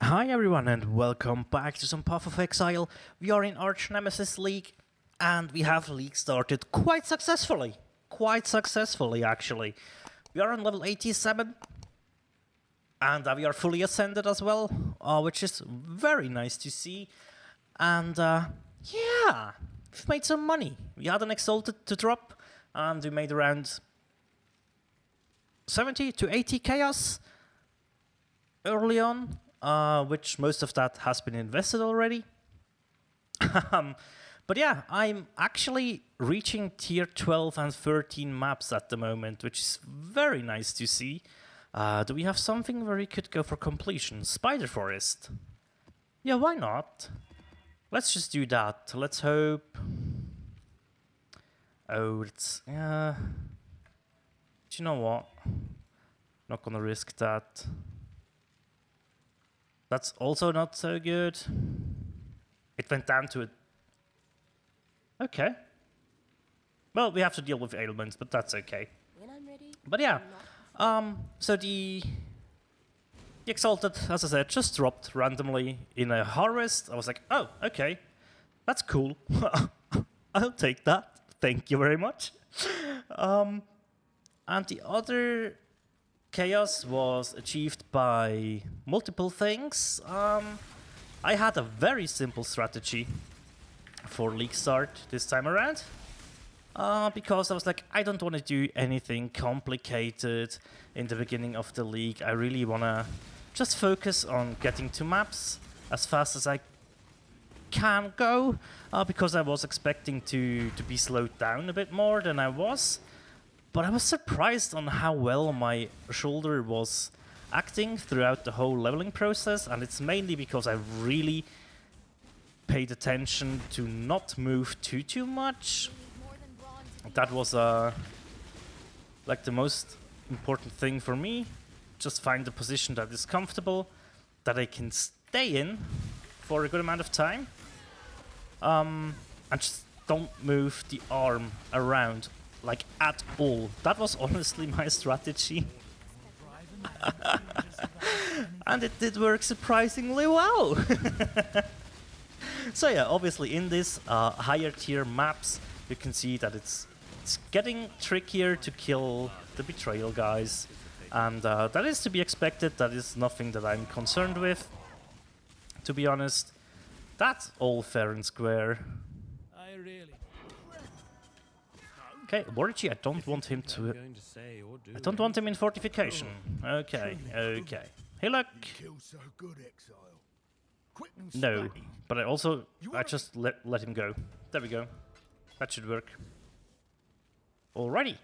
Hi everyone and welcome back to some Path of Exile. We are in Archnemesis League and we have League started quite successfully. Quite successfully actually. We are on level 87 and we are fully ascended as well, which is very nice to see. And yeah, we've made some money. We had an Exalted to drop and we made around 70 to 80 chaos early on. Which most of that has been invested already. But yeah, I'm actually reaching tier 12 and 13 maps at the moment, which is very nice to see. Do we have something where we could go for completion? Spider Forest. Yeah, why not? Let's just do that. Let's hope. Oh, it's... do you know what? Not gonna risk that. That's also not so good. It went down to it. Okay. Well, we have to deal with ailments, but that's okay. But yeah, so the Exalted, as I said, just dropped randomly in a harvest. I was like, oh, okay, that's cool. I'll take that. Thank you very much. And the other chaos was achieved by multiple things. I had a very simple strategy for League start this time around. Because I was like, I don't want to do anything complicated in the beginning of the league. I really want to just focus on getting to maps as fast as I can go. Because I was expecting to be slowed down a bit more than I was. But I was surprised on how well my shoulder was acting throughout the whole leveling process, and it's mainly because I really paid attention to not move too much. That was like the most important thing for me. Just find a position that is comfortable, that I can stay in for a good amount of time, and just don't move the arm around. Like, at all. That was honestly my strategy. And it did work surprisingly well. So yeah, obviously in this higher tier maps, you can see that it's getting trickier to kill the betrayal guys. And that is to be expected. That is nothing that I'm concerned with, to be honest. That's all fair and square. Okay, Warrior, I don't want him to... I don't want him in fortification. Okay, okay. Hey, look! No, but I just let him go. There we go. That should work. Alrighty.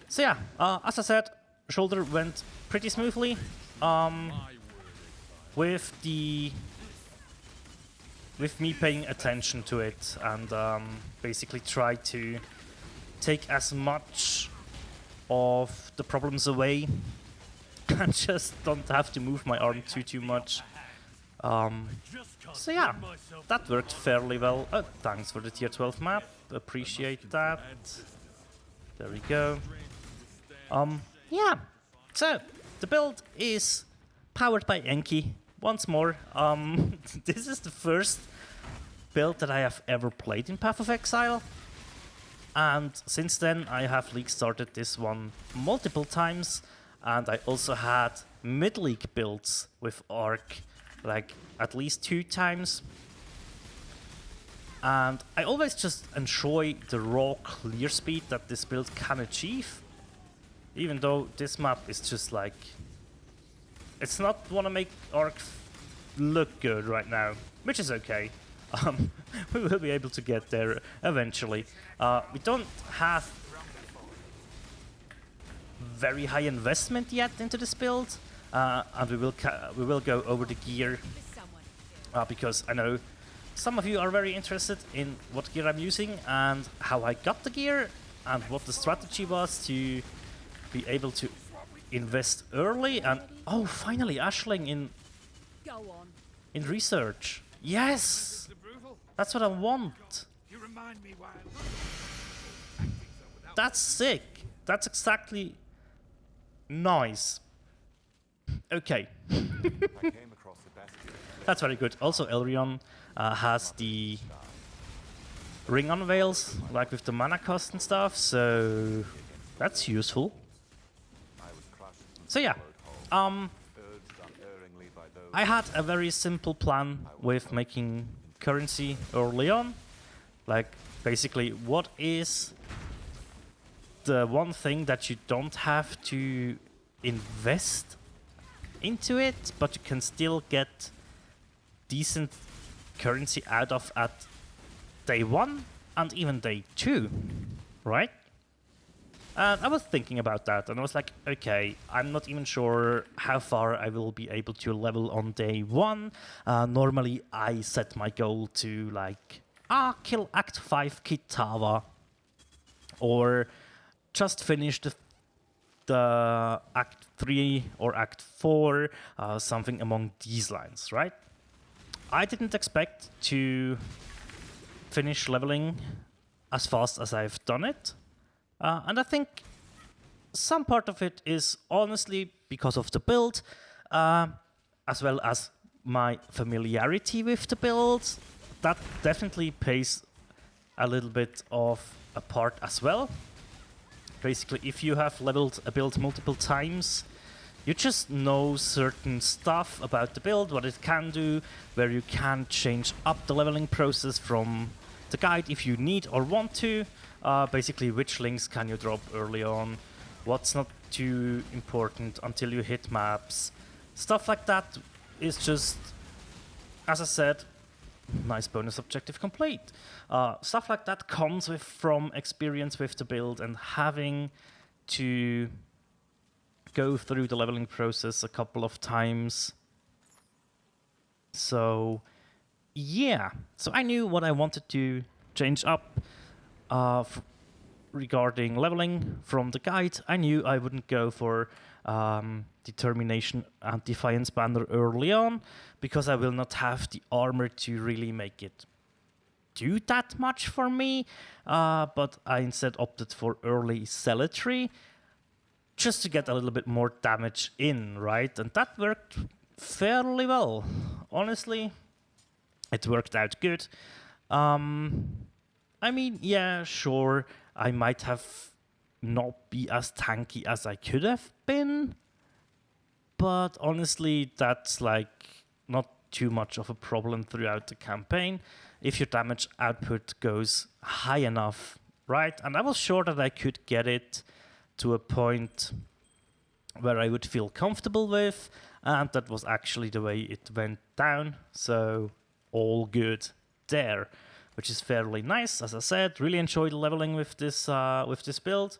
So yeah, as I said, shoulder went pretty smoothly. With me paying attention to it and basically try to take as much of the problems away and just don't have to move my arm too much. So yeah, that worked fairly well. Oh, thanks for the tier 12 map, appreciate that. There we go. Yeah, so the build is powered by Enki once more. This is the first build that I have ever played in Path of Exile. And since then, I have League started this one multiple times, and I also had mid-league builds with Arc, like at least 2 times. And I always just enjoy the raw clear speed that this build can achieve, even though this map is just like... It's not want to make Arc look good right now, which is okay. We will be able to get there eventually. We don't have very high investment yet into this build, and we will go over the gear because I know some of you are very interested in what gear I'm using and how I got the gear and what the strategy was to be able to invest early. And oh, finally, Ashling in research. Yes. That's what I want. That's sick. That's exactly nice. Okay. That's very good. Also, Elrion has the ring unveils, like with the mana cost and stuff, so that's useful. So yeah, I had a very simple plan with making currency early on. Like, basically, what is the one thing that you don't have to invest into it, but you can still get decent currency out of at day 1 and even day 2, right? And I was thinking about that, and I was like, okay, I'm not even sure how far I will be able to level on day 1. Normally, I set my goal to, like, kill Act 5 Kitava, or just finish the Act 3 or Act 4, something among these lines, right? I didn't expect to finish leveling as fast as I've done it. And I think some part of it is honestly because of the build, as well as my familiarity with the build. That definitely plays a little bit of a part as well. Basically, if you have leveled a build multiple times, you just know certain stuff about the build, what it can do, where you can change up the leveling process from the guide if you need or want to. Basically, which links can you drop early on, what's not too important until you hit maps. Stuff like that is just, as I said, nice bonus objective complete. Stuff like that comes from experience with the build and having to go through the leveling process a couple of times. So yeah, so I knew what I wanted to change up regarding leveling from the guide. I knew I wouldn't go for Determination and Defiance banner early on, because I will not have the armor to really make it do that much for me, but I instead opted for early Zealotry, just to get a little bit more damage in, right? And that worked fairly well. Honestly, it worked out good. I mean, yeah, sure, I might have not be as tanky as I could have been, but honestly, that's like not too much of a problem throughout the campaign if your damage output goes high enough, right? And I was sure that I could get it to a point where I would feel comfortable with, and that was actually the way it went down, so all good there, which is fairly nice. As I said, really enjoyed leveling with this build,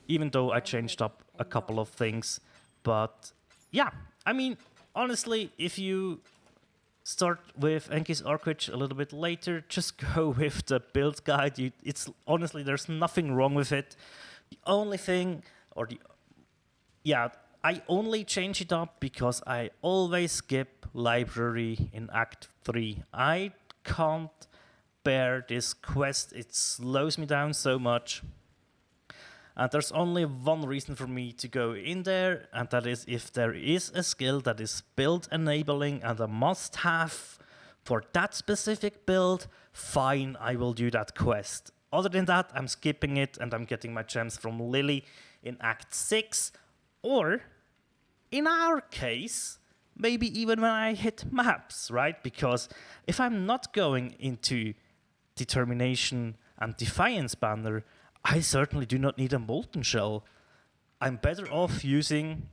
even though I changed up a couple of things. But yeah, I mean, honestly, if you start with Enki's Archwitch a little bit later, just go with the build guide. It's honestly, there's nothing wrong with it. The only thing, I only change it up because I always skip library in Act 3. I can't bear this quest. It slows me down so much. And there's only one reason for me to go in there, and that is if there is a skill that is build enabling and a must-have for that specific build, fine, I will do that quest. Other than that, I'm skipping it and I'm getting my gems from Lily in Act 6, or in our case, maybe even when I hit maps, right? Because if I'm not going into Determination and Defiance banner, I certainly do not need a Molten Shell. I'm better off using...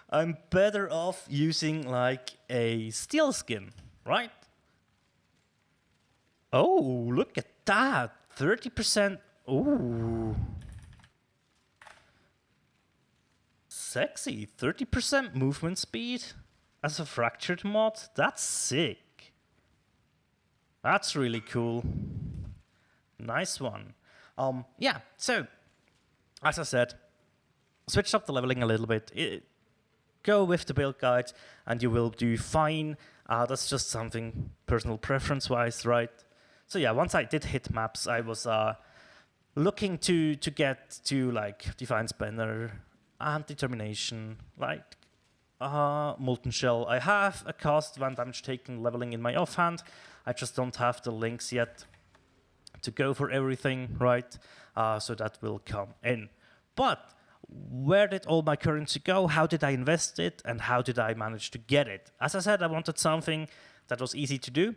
I'm better off using, like, a Steel Skin, right? Oh, look at that. 30%. Ooh. Sexy. 30% movement speed as a fractured mod. That's sick. That's really cool. Nice one. Yeah, so, as I said, switch up the leveling a little bit. Go with the build guide, and you will do fine. That's just something personal preference-wise, right? So yeah, once I did hit maps, I was looking to get to, like, Defiance banner and determination, like molten shell. I have a cast, one damage taken, leveling in my offhand. I just don't have the links yet to go for everything, right? So that will come in. But where did all my currency go? How did I invest it? And how did I manage to get it? As I said, I wanted something that was easy to do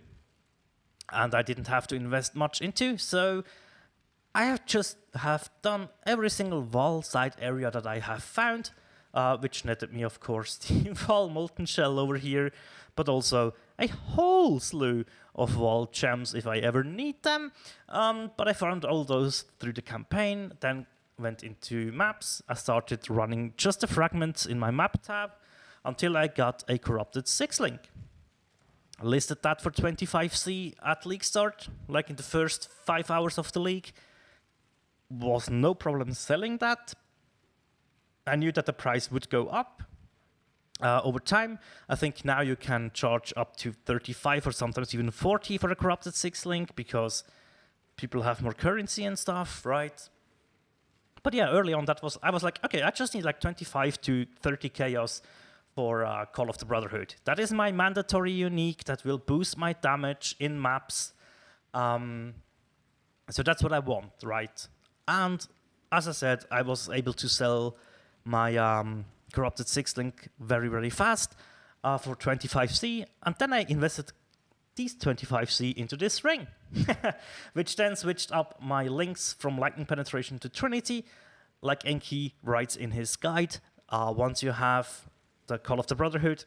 and I didn't have to invest much into. So I have done every single wall side area that I have found, which netted me, of course, the wall molten shell over here, but also a whole slew of wall gems if I ever need them. But I found all those through the campaign, then went into maps. I started running just the fragments in my map tab until I got a corrupted 6-link. I listed that for 25C at league start, like in the first 5 hours of the league. Was no problem selling that. I knew that the price would go up over time. I think now you can charge up to 35 or sometimes even 40 for a corrupted 6-link because people have more currency and stuff, right? But yeah, early on I was like, okay, I just need like 25 to 30 chaos for Call of the Brotherhood. That is my mandatory unique that will boost my damage in maps. So that's what I want, right? And as I said, I was able to sell my corrupted 6-link very, very fast for 25C. And then I invested these 25C into this ring, which then switched up my links from lightning penetration to Trinity. Like Enki writes in his guide, once you have the Call of the Brotherhood,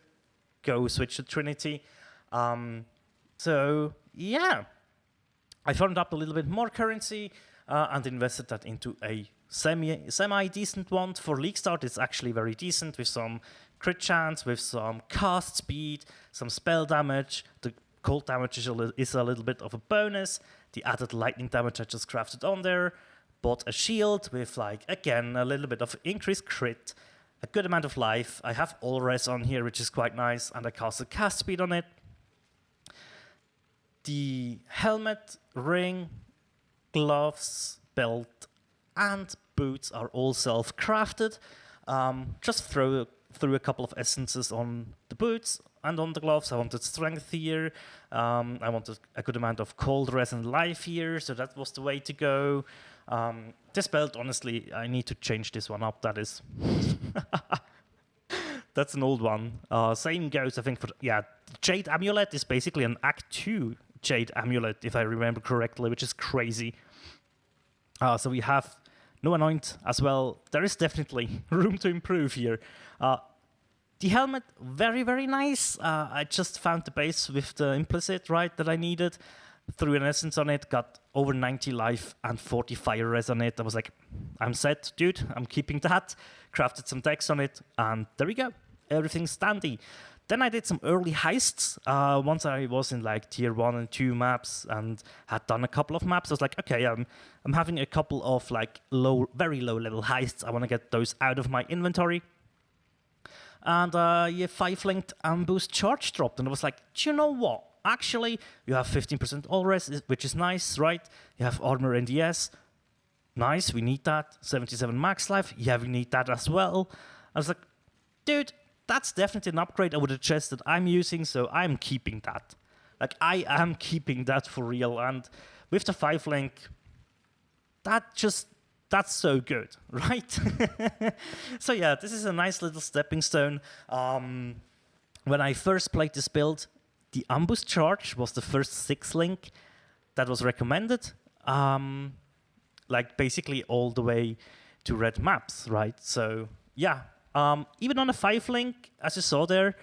go switch to Trinity. So yeah, I farmed up a little bit more currency and invested that into a semi-decent one. For league start, it's actually very decent with some crit chance, with some cast speed, some spell damage. The cold damage is a little bit of a bonus. The added lightning damage I just crafted on there. Bought a shield with, like, again, a little bit of increased crit, a good amount of life. I have all res on here, which is quite nice, and I casted cast speed on it. The helmet, ring, gloves, belt, and boots are all self-crafted. Just threw a couple of essences on the boots and on the gloves. I wanted strength here. I wanted a good amount of cold res and life here, so that was the way to go. This belt, honestly, I need to change this one up. That is... That's an old one. Same goes, I think, for... Yeah, Jade Amulet is basically an Act 2 Jade Amulet, if I remember correctly, which is crazy. So we have no anoint as well. There is definitely room to improve here. The helmet, very, very nice. I just found the base with the implicit, right, that I needed. Threw an essence on it, got over 90 life and 40 fire res on it. I was like, I'm set, dude. I'm keeping that. Crafted some decks on it, and there we go. Everything's dandy. Then I did some early heists. Once I was in like tier 1 and 2 maps and had done a couple of maps, I was like, okay, I'm having a couple of like very low level heists. I want to get those out of my inventory. And yeah, 5-linked ambush charge dropped, and I was like, do you know what? Actually, you have 15% all res, which is nice, right? You have armor NDS. Nice, we need that. 77 max life. Yeah, we need that as well. I was like, dude, that's definitely an upgrade over the chest that I'm using, so I'm keeping that. Like, I am keeping that for real. And with the 5-link, that's so good, right? So yeah, this is a nice little stepping stone. When I first played this build, the ambush charge was the first 6-link that was recommended, like basically all the way to red maps, right? So yeah, even on a 5-link, as you saw there,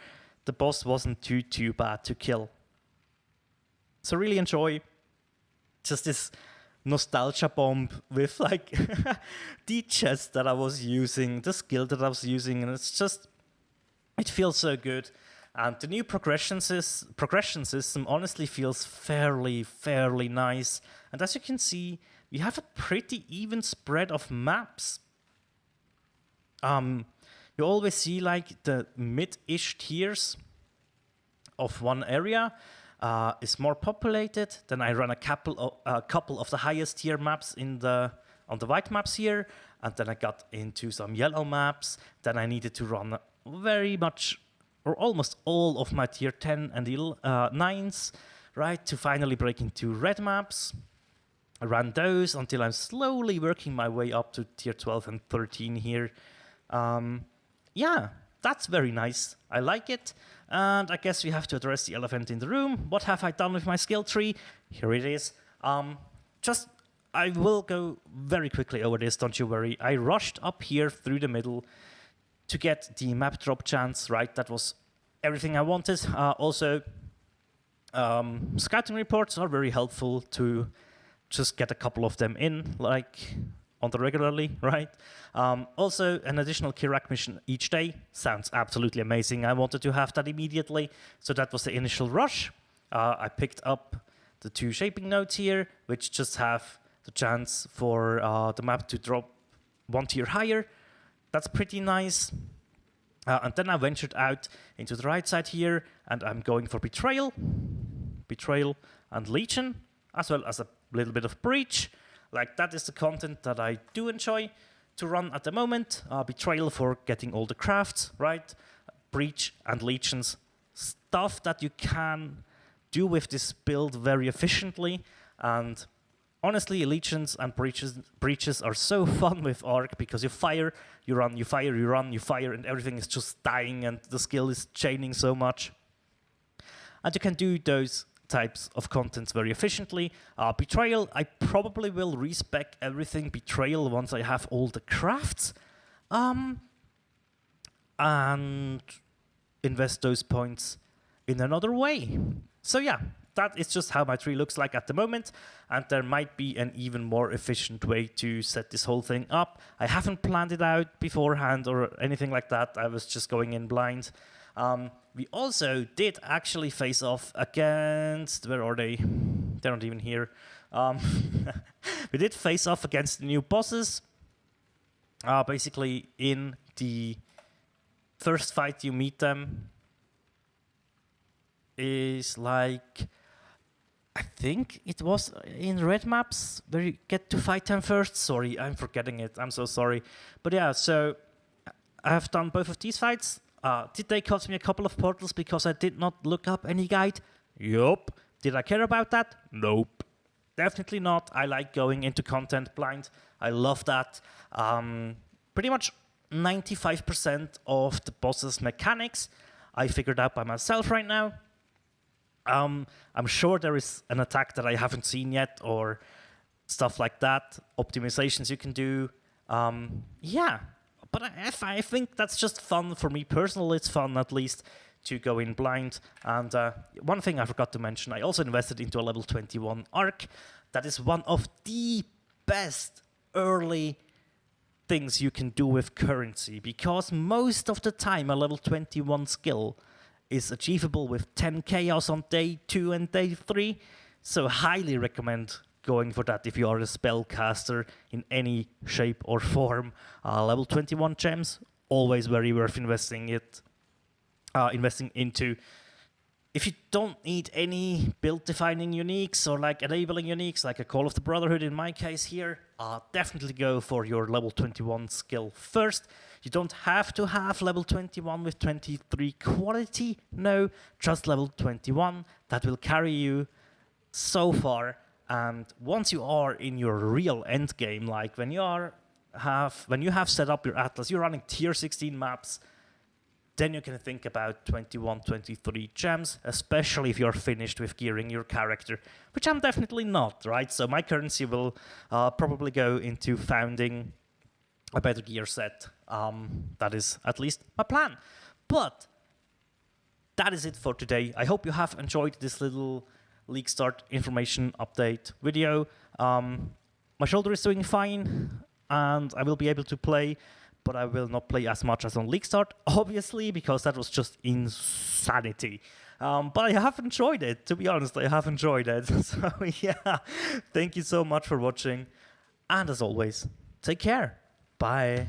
the boss wasn't too bad to kill. So really enjoy just this nostalgia bomb with like the chest that I was using, the skill that I was using, and it's just, it feels so good. And the new progression system honestly feels fairly nice. And as you can see, we have a pretty even spread of maps. You always see like the mid-ish tiers of one area is more populated. Then I run a couple of the highest tier maps on the white maps here, and then I got into some yellow maps. Then I needed to run very much, or almost all of my tier 10 and 9s, right, to finally break into red maps. I ran those until I'm slowly working my way up to tier 12 and 13 here. Yeah, that's very nice. I like it. And I guess we have to address the elephant in the room. What have I done with my skill tree? Here it is. I will go very quickly over this, don't you worry. I rushed up here through the middle to get the map drop chance, right? That was everything I wanted. Also, scouting reports are very helpful to just get a couple of them in, like on the regularly, right? Also, an additional Kirak mission each day sounds absolutely amazing. I wanted to have that immediately, so that was the initial rush. I picked up the 2 shaping nodes here, which just have the chance for the map to drop 1 tier higher. That's pretty nice. And then I ventured out into the right side here, and I'm going for Betrayal and Legion, as well as a little bit of Breach. Like, that is the content that I do enjoy to run at the moment. Betrayal for getting all the crafts, right? Breach and Legions, stuff that you can do with this build very efficiently. And honestly, Legions and breaches are so fun with Arc, because you fire, you run, you fire, you run, you fire, and everything is just dying, and the skill is chaining so much. And you can do those types of contents very efficiently. Betrayal, I probably will respec everything Betrayal once I have all the crafts, and invest those points in another way. So yeah, that is just how my tree looks like at the moment, and there might be an even more efficient way to set this whole thing up. I haven't planned it out beforehand or anything like that. I was just going in blind. We also did actually face off against, where are they? They're not even here. We did face off against the new bosses. Basically, in the first fight you meet them is like, I think it was in red maps where you get to fight them first. Sorry, I'm forgetting it. I'm so sorry. But yeah, so I have done both of these fights. Did they cost me a couple of portals because I did not look up any guide? Yup. Did I care about that? Nope. Definitely not. I like going into content blind. I love that. Pretty much 95% of the boss's mechanics I figured out by myself right now. I'm sure there is an attack that I haven't seen yet, or stuff like that. Optimizations you can do. Yeah. But I think that's just fun for me personally. It's fun, at least, to go in blind. And one thing I forgot to mention, I also invested into a level 21 Arc. That is one of the best early things you can do with currency, because most of the time a level 21 skill is achievable with 10 chaos on day 2 and day 3. So highly recommend going for that if you are a spellcaster in any shape or form. Level 21 gems, always very worth investing into. If you don't need any build-defining uniques or like enabling uniques, like a Call of the Brotherhood in my case here, definitely go for your level 21 skill first. You don't have to have level 21 with 23 quality, no, just level 21. That will carry you so far. And once you are in your real end game, like when you have set up your atlas, you're running tier 16 maps, then you can think about 21, 23 gems, especially if you're finished with gearing your character, which I'm definitely not, right? So my currency will probably go into founding a better gear set. That is at least my plan. But that is it for today. I hope you have enjoyed this little League Start information update video. My shoulder is doing fine, and I will be able to play, but I will not play as much as on League Start, obviously, because that was just insanity. But I have enjoyed it, to be honest, I have enjoyed it. So yeah, thank you so much for watching, and as always, take care. Bye.